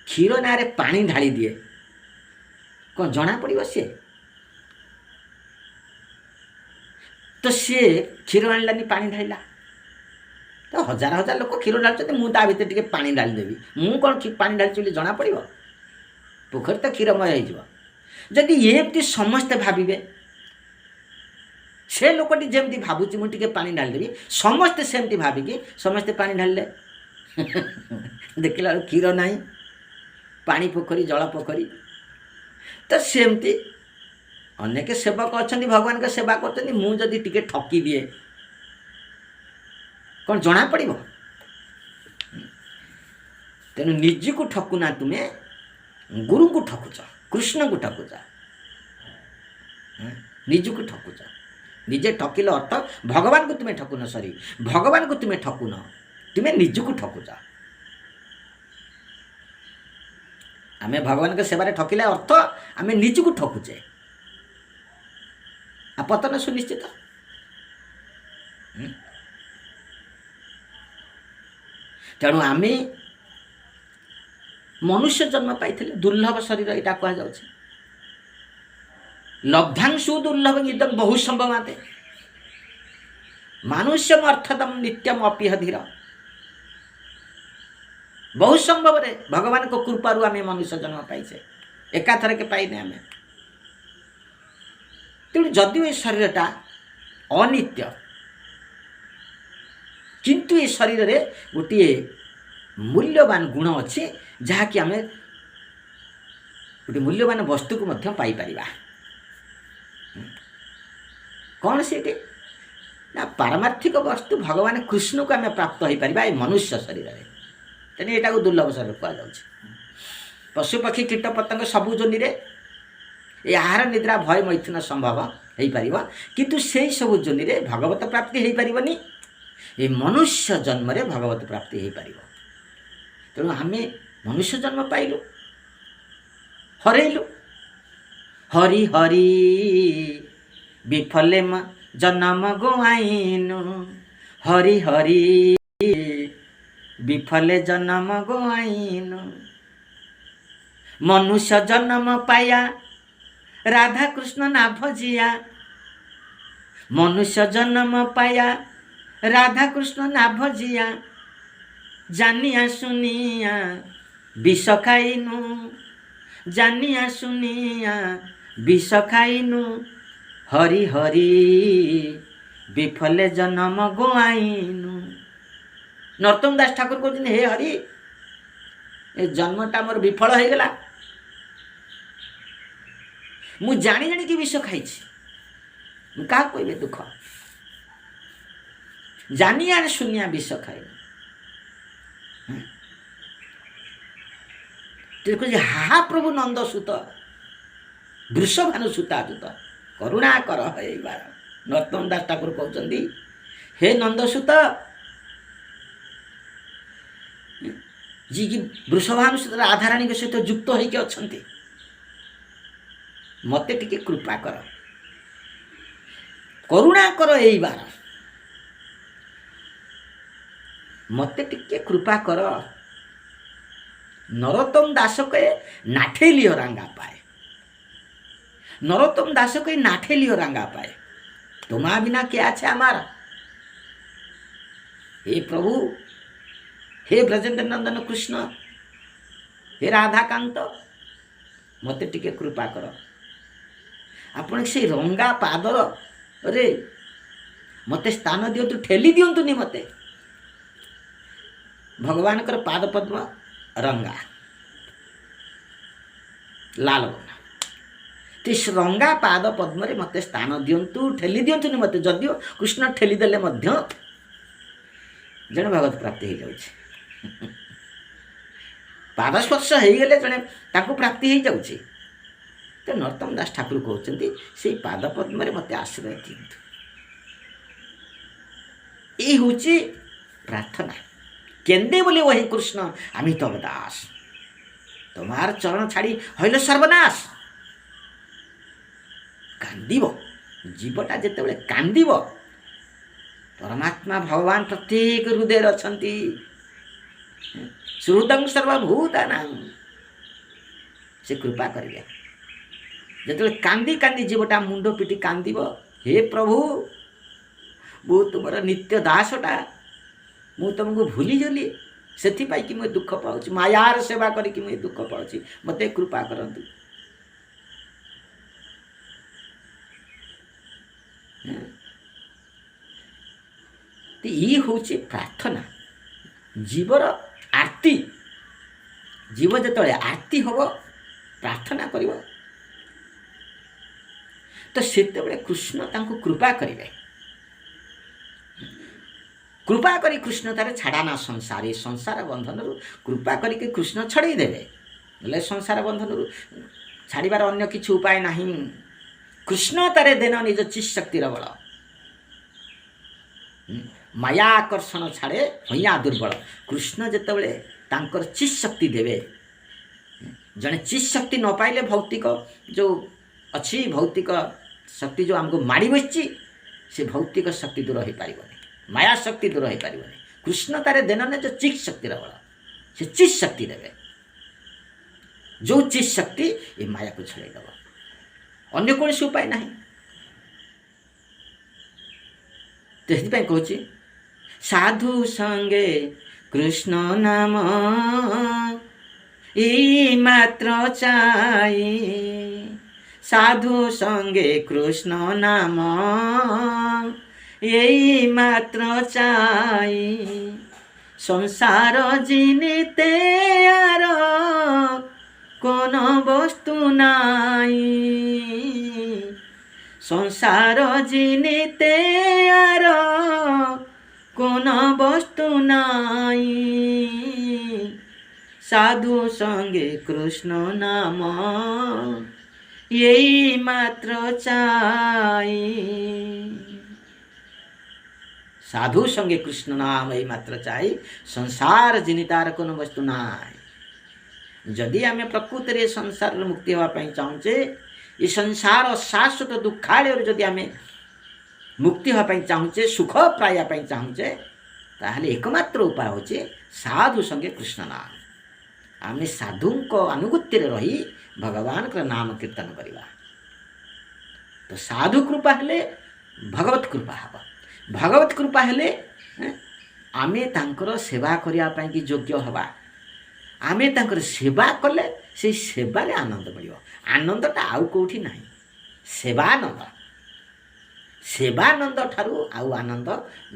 Speaker 1: କ୍ଷୀର ନାଁରେ ପାଣି ଢାଳି ଦିଏ କ'ଣ ଜଣାପଡ଼ିବ? ତ ସିଏ କ୍ଷୀର ଆଣିଲାନି, ପାଣି ଢାଳିଲା। ତ ହଜାର ହଜାର ଲୋକ କ୍ଷୀର ଢାଳୁଛନ୍ତି, ମୁଁ ତା ଭିତରେ ଟିକେ ପାଣି ଢାଳିଦେବି, ମୁଁ କ'ଣ ପାଣି ଢାଳିଛି ବୋଲି ଜଣାପଡ଼ିବ? ପୋଖରୀ ତ କ୍ଷୀରମୟ ହେଇଯିବ। ଯଦି ଏମିତି ସମସ୍ତେ ଭାବିବେ, ସେ ଲୋକଟି ଯେମିତି ଭାବୁଛି ମୁଁ ଟିକେ ପାଣି ଢାଳିଦେବି, ସମସ୍ତେ ସେମିତି ଭାବିକି ସମସ୍ତେ ପାଣି ଢାଳିଲେ। ଦେଖିଲା ବେଳକୁ କ୍ଷୀର ନାହିଁ, ପାଣି ପୋଖରୀ, ଜଳ ପୋଖରୀ। ତ ସେମିତି ଅନେକ ସେବକ ଅଛନ୍ତି, ଭଗବାନଙ୍କ ସେବା କରୁଛନ୍ତି, ମୁଁ ଯଦି ଟିକେ ଠକି ଦିଏ କ'ଣ ଜଣାପଡ଼ିବ? ତେଣୁ ନିଜକୁ ଠକୁନା, ତୁମେ ଗୁରୁଙ୍କୁ ଠକୁଛ, କୃଷ୍ଣଙ୍କୁ ଠକୁଛ, ନିଜକୁ ଠକୁଛ। ନିଜେ ଠକିଲେ ଅର୍ଥ ଭଗବାନଙ୍କୁ ତୁମେ ଠକୁନ, ଭଗବାନଙ୍କୁ ତୁମେ ଠକୁନ, ତୁମେ ନିଜକୁ ଠକୁଛ। ଆମେ ଭଗବାନଙ୍କ ସେବାରେ ଠକିଲେ ଅର୍ଥ ଆମେ ନିଜକୁ ଠକୁଛେ, ଆଉ ପତନ ସୁନିଶ୍ଚିତ। ତେଣୁ ଆମେ ମନୁଷ୍ୟ ଜନ୍ମ ପାଇଥିଲେ ଦୁର୍ଲଭ ଶରୀର, ଏଇଟା କୁହାଯାଉଛି। ଲବ୍ଧାଂଶୁ ଦୁର୍ଲଭ ଇଦଂ ବହୁ ସମ୍ଭବାତେ ମନୁଷ୍ୟମ ଅର୍ଥଦମ ନିତ୍ୟମ ଅପିହ ଧୀର। ବହୁ ସମ୍ଭବରେ ଭଗବାନଙ୍କ କୃପାରୁ ଆମେ ମନୁଷ୍ୟ ଜନ୍ମ ପାଇଛେ, ଏକାଥରକେ ପାଇନେ ଆମେ। ତେଣୁ ଯଦିଓ ଏ ଶରୀରଟା ଅନିତ୍ୟ, କିନ୍ତୁ ଏ ଶରୀରରେ ଗୋଟିଏ ମୂଲ୍ୟବାନ ଗୁଣ ଅଛି, ଯାହାକି ଆମେ ଗୋଟିଏ ମୂଲ୍ୟବାନ ବସ୍ତୁକୁ ମଧ୍ୟ ପାଇପାରିବା। କ'ଣ ସେଠି? ନା ପାରମାର୍ଥିକ ବସ୍ତୁ ଭଗବାନ କୃଷ୍ଣକୁ ଆମେ ପ୍ରାପ୍ତ ହୋଇପାରିବା ଏ ମନୁଷ୍ୟ ଶରୀରରେ। ତେଣୁ ଏଟାକୁ ଦୁର୍ଲଭ ଶରୀର କୁହାଯାଉଛି। ପଶୁପକ୍ଷୀ କୀଟ ପତଙ୍ଗ ସବୁ ଯୋନିରେ ଏ ଆହାର ନିଦ୍ରା ଭୟ ମୈଥୁନ ସମ୍ଭବ ହୋଇପାରିବ, କିନ୍ତୁ ସେଇ ସବୁ ଯୋନିରେ ଭଗବତ ପ୍ରାପ୍ତି ହୋଇପାରିବନି। ଏ ମନୁଷ୍ୟ ଜନ୍ମରେ ଭଗବତ ପ୍ରାପ୍ତି ହୋଇପାରିବ। ତେଣୁ ଆମେ ମନୁଷ୍ୟ ଜନ୍ମ ପାଇଲୁ, ହରେଇଲୁ। ହରି ହରି ବିଫଲେ ଜନ୍ମ ଗୁଆଇନୁ, ହରି ହରି ବିଫଲେ ଜନ୍ମ ଗୁଆଇନୁ। ମନୁଷ୍ୟ ଜନ୍ମ ପାଇବା ରାଧାକୃଷ୍ଣ ନା ଭଜିଆ, ମନୁଷ୍ୟ ଜନ୍ମ ପାଇବା ରାଧାକୃଷ୍ଣ ନା ଭଜିଆ। ଜାନିଆ ଶୁନିଆ ବିଷ ଖାଇନୁ, ଜାନିଆ ଶୁନିଆ ବିଷ ଖାଇନୁ। ହରି ହରି ବିଫଲେ ଜନ୍ମ ଗୁଆଇନୁ। ନରୋତ୍ତମ ଦାସ ଠାକୁର କହୁଛନ୍ତି, ହେ ହରି, ଏ ଜନ୍ମଟା ମୋର ବିଫଳ ହେଇଗଲା। ମୁଁ ଜାଣି ଜାଣିକି ବିଷ ଖାଇଛି, ମୁଁ କାହାକୁ କହିବି ଦୁଃଖ? ଜାନିଆ ଶୁନିଆ ବିଷ ଖାଇନୁ।ହା ପ୍ରଭୁ ନନ୍ଦ ସୁତ ବୃଷଭାନୁ ସୁତାଦୂତ କରୁଣା କର ହେଇବାର। ନରୋତ୍ତମ ଦାସ ଠାକୁର କହୁଛନ୍ତି, ହେ ନନ୍ଦସୁତ, ଯିଏକି ବୃଷଭାନୁସୁତ ରାଧାରାଣୀଙ୍କ ସହିତ ଯୁକ୍ତ ହେଇକି ଅଛନ୍ତି, ମୋତେ ଟିକେ କୃପା କର, କରୁଣା କର ଏଇବାର, ମୋତେ ଟିକେ କୃପା କର। नरोत्तम दास के नाठे लियो रंगा पाए, नरोत्तम दास के नाठे लियो रंगा पाए। तुम्हारा बिना क्या है हमारा? हे प्रभु, हे ब्रजेंद्र नंदन कृष्ण, हे राधाकांत, मत टिके कृपा कर। आपण से रंगा पादर रे मते स्थान दिंतु, ठेली दिंतुनि मते। भगवान कर पाद पद्म रंगा लाल बना, तीस रंगा पाद पद्म रे मते स्थान दिंतु, ठेली दिंतुनि मते। जदियो कृष्ण ठेली देले मध्य जने भगवत प्राप्ति हो जाउछि। पाद स्पर्श हो गले जने ताकू प्राप्ति हो जाउछि। त ତ ନରୋତ୍ତମ ଦାସ ଠାକୁର କହୁଛନ୍ତି ସେଇ ପାଦ ପଦ୍ମରେ ମୋତେ ଆଶ୍ରୟ ଦିଅନ୍ତୁ। এই হচ্ছে প্রার্থনা। কেন্দে বলে ওহে কৃষ্ণ আমি তব দাস, তোমার চরণ ছাড়ি হইল সর্বনাশ। কান্দিব জীবটা যেতবে কান্দিব, পরমাত্মা ভগবান প্রত্যেক হৃদয়ের অছন্তি। শ্রুতং সর্বভূতানাং, সে কৃপা করিবে। যেতবে কান্দি কান্দি জীবটা মুন্ড পিটি কান্দিব, হে প্রভু ମୁଁ ତୁମର ନିତ୍ୟ ଦାସଟା, ମୁଁ ତୁମକୁ ଭୁଲିଗଲି, ସେଥିପାଇଁ କି ମୁଁ ଦୁଃଖ ପାଉଛି, ମାୟାର ସେବା କରିକି ମୁଁ ଦୁଃଖ ପାଉଛି, ମୋତେ କୃପା କରନ୍ତୁ। ଇଏ ହେଉଛି ପ୍ରାର୍ଥନା, ଜୀବର ଆର୍ତ୍ତି। ଜୀବ ଯେତେବେଳେ ଆର୍ତ୍ତି ହେବ, ପ୍ରାର୍ଥନା କରିବ, ତ ସେତେବେଳେ କୃଷ୍ଣ ତାଙ୍କୁ କୃପା କରିବେ। କୃପା କରି କୃଷ୍ଣ ତାର ଛାଡ଼ାନା ସଂସାର, ଏ ସଂସାର ବନ୍ଧନରୁ କୃପା କରିକି କୃଷ୍ଣ ଛଡ଼େଇ ଦେବେ। ହେଲେ ସଂସାର ବନ୍ଧନରୁ ଛାଡ଼ିବାର ଅନ୍ୟ କିଛି ଉପାୟ ନାହିଁ। କୃଷ୍ଣ ତାରେ ଦେନ ନିଜ ଚିତ୍ ଶକ୍ତିର ବଳ, ମାୟା ଆକର୍ଷଣ ଛାଡ଼େ ହଇଆ ଦୁର୍ବଳ। କୃଷ୍ଣ ଯେତେବେଳେ ତାଙ୍କର ଚିତ୍ ଶକ୍ତି ଦେବେ, ଜଣେ ଚିତ୍ ଶକ୍ତି ନ ପାଇଲେ ଭୌତିକ ଯେଉଁ ଅଛି, ଭୌତିକ ଶକ୍ତି ଯେଉଁ ଆମକୁ ମାଡ଼ି ବସିଛି, ସେ ଭୌତିକ ଶକ୍ତି ଦୂର ହୋଇପାରିବନି, ମାୟା ଶକ୍ତି ଦୂର ହୋଇପାରିବନି। କୃଷ୍ଣ ତାରେ ଦେନ ନିଜ ଚିତ୍ ଶକ୍ତିର ବଳ, ସେ ଚିତ୍ ଶକ୍ତି ଦେବେ, ଯେଉଁ ଚିତ୍ ଶକ୍ତି ଏ ମାୟାକୁ ଛଡ଼େଇ ଦେବ, ଅନ୍ୟ କୌଣସି ଉପାୟ ନାହିଁ। ସେଥିପାଇଁ କହୁଛି ସାଧୁ ସଙ୍ଗେ କୃଷ୍ଣ ନାମ ଏଇ ମାତ୍ର ଚାଇ, ସାଧୁ ସଙ୍ଗେ କୃଷ୍ଣ ନାମ এই মাত্র চাই, সংসার জিনিতে আর কোন বস্তু নাই, সংসার জিনিতে আর কোন বস্তু নাই, সাধু সঙ্গে কৃষ্ণ নাম এই মাত্র চাই। সাধু সঙ্গে কৃষ্ণ নাম এই মাত্র চাই, সংসার জিনিতার কোনো বস্তু নাই। যদি আমি প্রকৃতিরে সংসারରୁ ମୁକ୍ତି ହେବା ପାଇଁ ଚାହୁଁଛେ, ଏ ସଂସାର ଶାଶ୍ୱତ ଦୁଃଖାଳୟରୁ ଯଦି ଆମେ ମୁକ୍ତି ହେବା ପାଇଁ ଚାହୁଁଛେ, ସୁଖ ପାଇବା ପାଇଁ ଚାହୁଁଛେ, ତାହେଲେ ଏକମାତ୍ର ଉପାୟ ହେଉଛି ସାଧୁ ସଙ୍ଗେ କୃଷ୍ଣ ନାମ। ଆମେ ସାଧୁଙ୍କ ଆନୁଗତ୍ୟରେ ରହି ଭଗବାନଙ୍କର ନାମ କୀର୍ତ୍ତନ କରିବା। ତ ସାଧୁ କୃପା ହେଲେ ଭଗବତ କୃପା ହେବ। ଭଗବତ କୃପା ହେଲେ ଆମେ ତାଙ୍କର ସେବା କରିବା ପାଇଁକି ଯୋଗ୍ୟ ହେବା। ଆମେ ତାଙ୍କର ସେବା କଲେ ସେଇ ସେବାରେ ଆନନ୍ଦ ମିଳିବ। ଆନନ୍ଦଟା ଆଉ କେଉଁଠି ନାହିଁ, ସେବାନନ୍ଦ। ସେବାନନ୍ଦ ଠାରୁ ଆଉ ଆନନ୍ଦ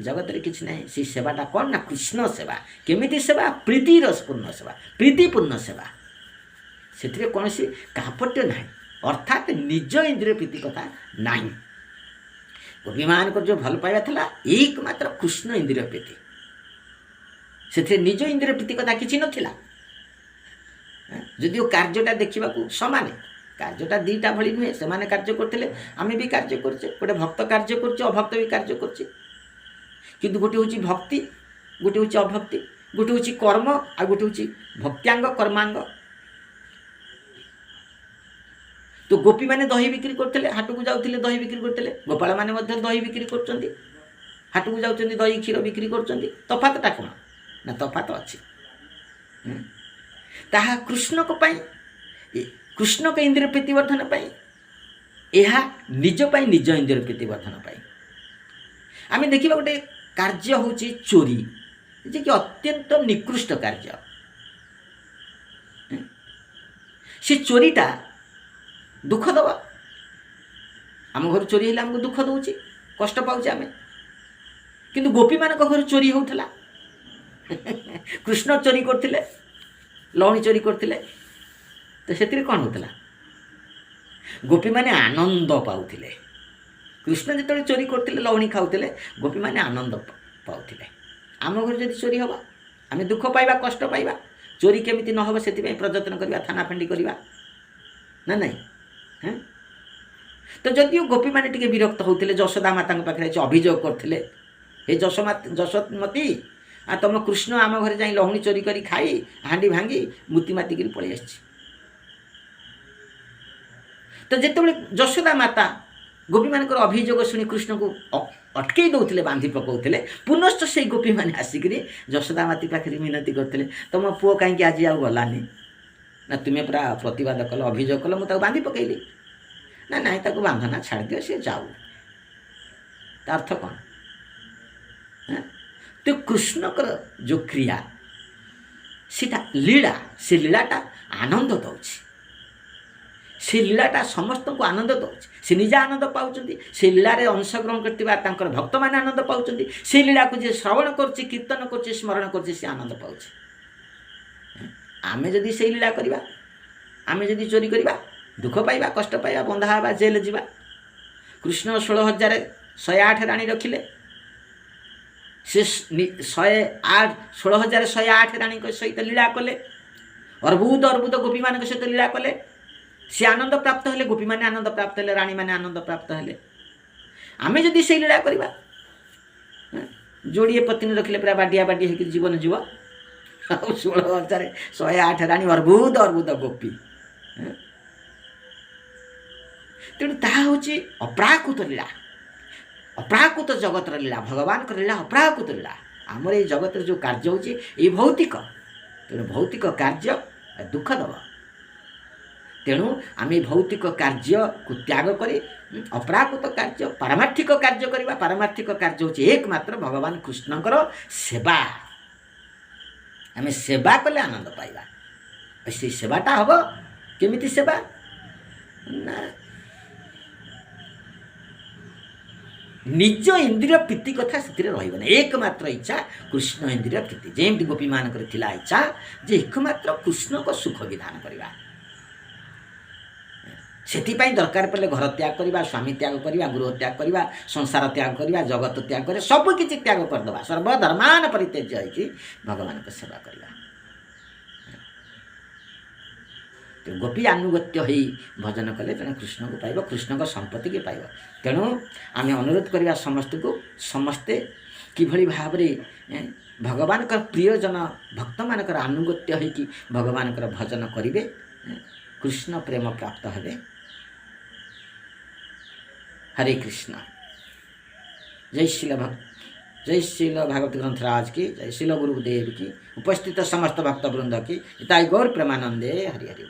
Speaker 1: ଜଗତରେ କିଛି ନାହିଁ। ସେଇ ସେବାଟା କ'ଣ ନା କୃଷ୍ଣ ସେବା। କେମିତି ସେବା? ପ୍ରୀତିର ପୂର୍ଣ୍ଣ ସେବା, ପ୍ରୀତିପୂର୍ଣ୍ଣ ସେବା। ସେଥିରେ କୌଣସି କାପଟ୍ୟ ନାହିଁ, ଅର୍ଥାତ୍ ନିଜ ଇନ୍ଦ୍ରିୟ ପ୍ରୀତି କଥା ନାହିଁ। ଗୋପୀମାନଙ୍କର ଯେଉଁ ଭଲ ପାଇବା ଥିଲା ଏକମାତ୍ର କୃଷ୍ଣ ଇନ୍ଦ୍ରିୟ ପ୍ରୀତି, ସେଥିରେ ନିଜ ଇନ୍ଦ୍ରିୟ ପ୍ରୀତି କଥା କିଛି ନଥିଲା। ଯଦିଓ କାର୍ଯ୍ୟଟା ଦେଖିବାକୁ ସମାନ, କାର୍ଯ୍ୟଟା ଦୁଇଟା ଭଳି ନୁହେଁ। ସେମାନେ କାର୍ଯ୍ୟ କରୁଥିଲେ, ଆମେ ବି କାର୍ଯ୍ୟ କରୁଛେ। ଗୋଟେ ଭକ୍ତ କାର୍ଯ୍ୟ କରୁଛେ, ଅଭକ୍ତ ବି କାର୍ଯ୍ୟ କରୁଛେ। କିନ୍ତୁ ଗୋଟେ ହେଉଛି ଭକ୍ତି, ଗୋଟେ ହେଉଛି ଅଭକ୍ତି, ଗୋଟେ ହେଉଛି କର୍ମ, ଆଉ ଗୋଟେ ହେଉଛି ଭକ୍ତ୍ୟାଙ୍ଗ କର୍ମାଙ୍ଗ। ତ ଗୋପୀମାନେ ଦହି ବିକ୍ରି କରୁଥିଲେ, ହାଟକୁ ଯାଉଥିଲେ ଦହି ବିକ୍ରି କରୁଥିଲେ। ଗୋପାଳମାନେ ମଧ୍ୟ ଦହି ବିକ୍ରି କରୁଛନ୍ତି, ହାଟକୁ ଯାଉଛନ୍ତି ଦହି କ୍ଷୀର ବିକ୍ରି କରୁଛନ୍ତି। ତଫାତଟା କ'ଣ ନା ତଫାତ ଅଛି। ତାହା କୃଷ୍ଣଙ୍କ ପାଇଁ, କୃଷ୍ଣଙ୍କ ଇନ୍ଦ୍ରିୟ ପ୍ରୀତିବର୍ଦ୍ଧନ ପାଇଁ, ଏହା ନିଜ ପାଇଁ, ନିଜ ଇନ୍ଦ୍ରିୟ ପ୍ରୀତିବର୍ଦ୍ଧନ ପାଇଁ। ଆମେ ଦେଖିବା ଗୋଟେ କାର୍ଯ୍ୟ ହେଉଛି ଚୋରି, ଯିଏକି ଅତ୍ୟନ୍ତ ନିକୃଷ୍ଟ କାର୍ଯ୍ୟ। ସେ ଚୋରିଟା ଦୁଃଖ ଦେବ। ଆମ ଘରୁ ଚୋରି ହେଲେ ଆମକୁ ଦୁଃଖ ଦେଉଛି, କଷ୍ଟ ପାଉଛେ ଆମେ। କିନ୍ତୁ ଗୋପୀମାନଙ୍କ ଘରୁ ଚୋରି ହେଉଥିଲା। କୃଷ୍ଣ ଚୋରି କରୁଥିଲେ, ଲହୁଣୀ ଚୋରି କରୁଥିଲେ, ତ ସେଥିରେ କ'ଣ ହେଉଥିଲା? ଗୋପୀମାନେ ଆନନ୍ଦ ପାଉଥିଲେ। କୃଷ୍ଣ ଯେତେବେଳେ ଚୋରି କରୁଥିଲେ, ଲହୁଣୀ ଖାଉଥିଲେ, ଗୋପୀମାନେ ଆନନ୍ଦ ପାଉଥିଲେ। ଆମ ଘରେ ଯଦି ଚୋରି ହେବ, ଆମେ ଦୁଃଖ ପାଇବା, କଷ୍ଟ ପାଇବା। ଚୋରି କେମିତି ନ ହେବ ସେଥିପାଇଁ ପ୍ରଯତ୍ନ କରିବା, ଥାନା ଫାଣ୍ଡି କରିବା, ନା ନାହିଁ? हैं तो जदिও गोपी मैंने टिके विरक्त होते यशोदा माता पाखे अभियोग करते हे यशोमती तुम कृष्ण आम घर जा लहुणी चोरी कर खाई हांडी भांगी मूर्ति मातिक पलि आसी तो जिते यशोदा माता गोपी मान अभियोग शुणी कृष्ण को अटकई दौले बांधि पकाउले पुनश्च से गोपी मैंने आसिक यशोदा माती पाखे मिनती करते तुम पुओ कहीं आज आ गलानी ना तुम्हें पूरा प्रतिवाद कल अभियोग कल मुझे बांधि पकईली ना ना ताको बांधना छाड़ दियो सी जाऊ अर्थ कौन तो कृष्णकर जो क्रिया सीटा लीला से लीलाटा आनंद दौची से लीलाटा समस्त को आनंद दौची से निजे आनंद पाँच से लीलारे अंशग्रहण कर भक्त मैंने आनंद पाँच से लीला को जी श्रवण कर कीर्तन कर स्मरण कर आनंद पाँच आमे जदि से लीला करवा आमे जदि चोरी करवा दुख पाइबा कष्ट पाइबा बंधा हवा जेल जीवा कृष्ण 16,108 राणी रखिले से 16,108 राणी सहित लीला कले अर्बुद अर्बुद गोपी मान सहित लीला कले सी आनंद प्राप्त हेले गोपी माने आनंद प्राप्त हेले राणी माने आनंद प्राप्त हेले आमे जदि से लीला करवा जोड़िए पत्नी रखिले पूरा बाडिया बाडी होकर जीवन जीव 16,108 राणी अर्बुद अर्बुद गोपी तेणु ताहा होची अप्राकृत लीला अप्राकृत जगतर लीला भगवान लीला अप्राकृत लीला आमर ये जगत जो कार्य होची ये भौतिक तेणु भौतिक कार्य दुख दब तेणु आम भौतिक कार्य को त्याग करी अप्राकृत कार्य पारमार्थिक कार्य करवा पारमार्थिक कार्य होची एकमात्र भगवान कृष्णकर सेवा आम सेवा कले आनंद पाइबा से सेवाटा हम केमिति सेवा ना निज इंद्रिय प्रीति कथा से रही एकमात्र इच्छा कृष्ण इंद्रिय प्रीति जमी गोपी मानक इच्छा जे एकमात्र कृष्ण को सुख विधान करवा से दरकार पड़े घर त्याग करवा स्वामी त्याग करवा गृह त्याग करवा संसार त्याग करवा जगत त्याग कर सबकि त्याग करदे सर्वधर्मान परित्यज्य होगी भगवान को सेवा करवा तो गोपी आनुगत्य हो भजन कले तेणु कृष्ण को पाइब कृष्ण को संपत्ति के पाइब तेणु आम अनुरोध करवा समस्त को समस्ते किभली भाव भगवान का प्रियजन भक्त मानक आनुगत्य होगी भगवान का भजन करेंगे कृष्ण प्रेम प्राप्त हे हरे कृष्ण जय श्रील भागवत ग्रंथराज की जय श्रील गुरुदेव की उपस्थित समस्त भक्त वृंद की इताई गौर प्रेमानंदे हरि हरि।